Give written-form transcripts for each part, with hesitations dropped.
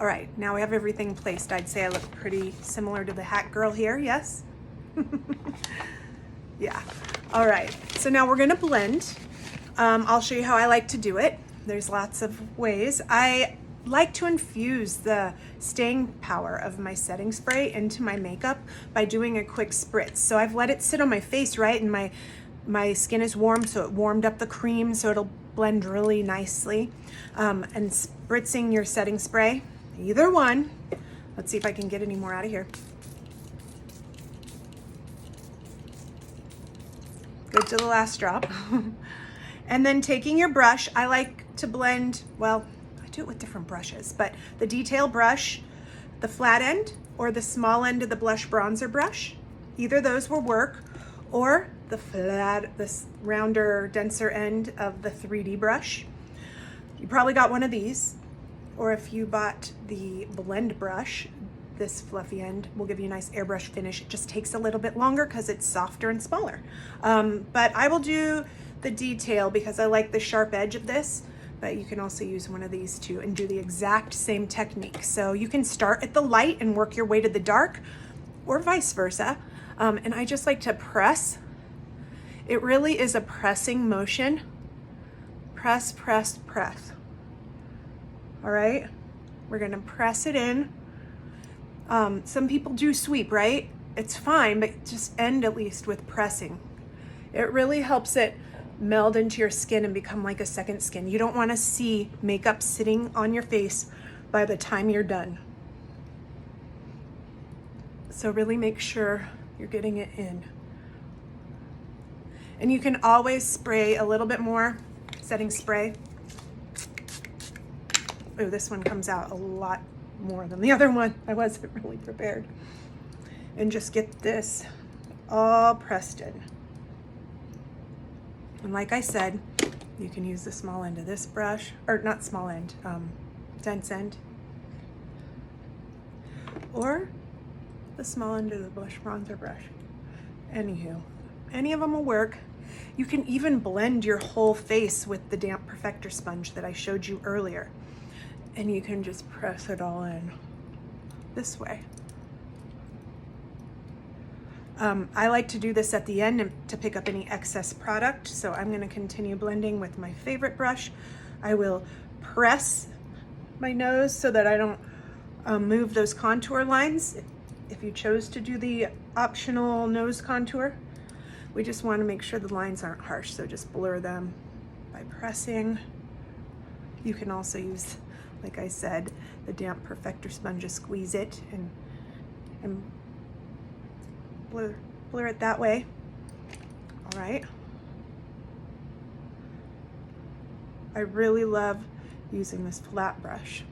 All right, now we have everything placed. I'd say I look pretty similar to the hat girl here, yes? Yeah. All right, so now we're gonna blend. I'll show you how I like to do it. There's lots of ways. I like to infuse the staying power of my setting spray into my makeup by doing a quick spritz. So I've let it sit on my face, right? And my skin is warm, so it warmed up the cream, so it'll blend really nicely. And spritzing your setting spray, either one. Let's see if I can get any more out of here. Good to the last drop. And then taking your brush, I like to blend, well, I do it with different brushes, but the detail brush, the flat end or the small end of the blush bronzer brush, either of those will work, or the this rounder, denser end of the 3D brush. You probably got one of these, or if you bought the blend brush, this fluffy end will give you a nice airbrush finish. It just takes a little bit longer because it's softer and smaller. But I will do the detail because I like the sharp edge of this, but you can also use one of these too and do the exact same technique. So you can start at the light and work your way to the dark, or vice versa. And I just like to press. It really is a pressing motion. Press, press, press. All right, we're gonna press it in. Some people do sweep, right? It's fine, but just end at least with pressing. It really helps it meld into your skin and become like a second skin. You don't want to see makeup sitting on your face by the time you're done. So really make sure you're getting it in. And you can always spray a little bit more setting spray. Oh, this one comes out a lot more than the other one. I wasn't really prepared. And just get this all pressed in. And like I said, you can use the small end of this brush, or not small end, dense end, or the small end of the blush bronzer brush. Anywho, any of them will work. You can even blend your whole face with the Damp Perfector sponge that I showed you earlier. And you can just press it all in this way. I like to do this at the end to pick up any excess product, so I'm going to continue blending with my favorite brush. I will press my nose so that I don't move those contour lines. If you chose to do the optional nose contour, we just want to make sure the lines aren't harsh, so just blur them by pressing. You can also use, like I said, the Damp Perfector sponge, just squeeze it and blur it that way. All right. I really love using this flat brush.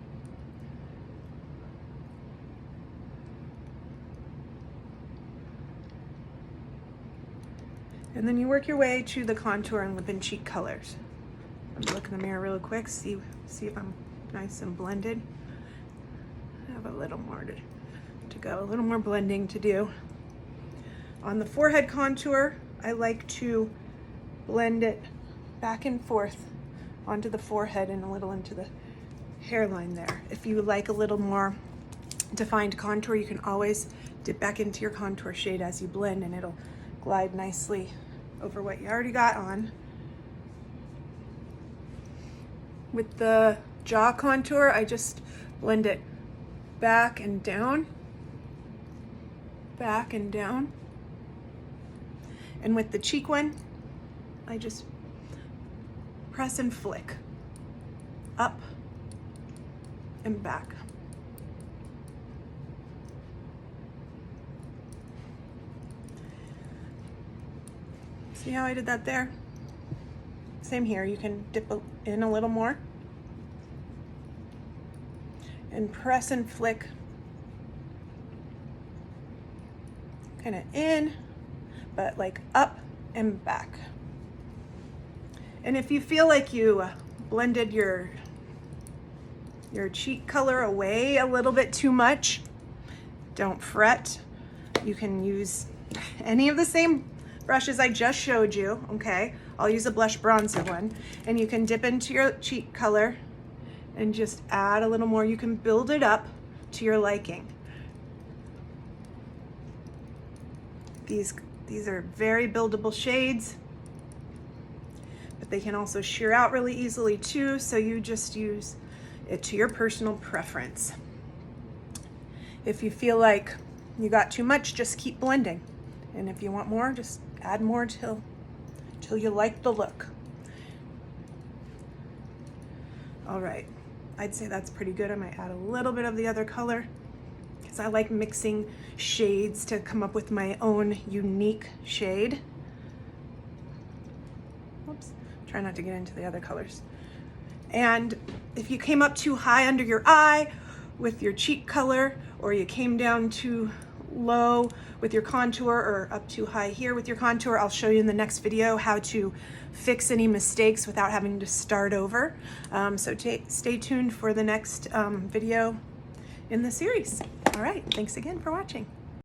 And then you work your way to the contour and lip and cheek colors. Let me look in the mirror real quick, see if I'm nice and blended. I have a little more to go, a little more blending to do. On the forehead contour, I like to blend it back and forth onto the forehead and a little into the hairline there. If you like a little more defined contour, you can always dip back into your contour shade as you blend and it'll glide nicely over what you already got on. With the jaw contour, I just blend it back and down, back and down. And with the cheek one, I just press and flick, up and back. See how I did that there? Same here, you can dip in a little more and press and flick kind of in, but like up and back. And if you feel like you blended your cheek color away a little bit too much, don't fret. You can use any of the same brushes I just showed you, okay? I'll use a blush bronzer one, and you can dip into your cheek color and just add a little more. You can build it up to your liking. These are very buildable shades, but they can also shear out really easily too, so you just use it to your personal preference. If you feel like you got too much, just keep blending. And if you want more, just add more till you like the look. All right, I'd say that's pretty good. I might add a little bit of the other color because I like mixing shades to come up with my own unique shade. Whoops, try not to get into the other colors. And if you came up too high under your eye with your cheek color, or you came down too low with your contour, or up too high here with your contour, I'll show you in the next video how to fix any mistakes without having to start over. So stay tuned for the next video in the series. All right, thanks again for watching.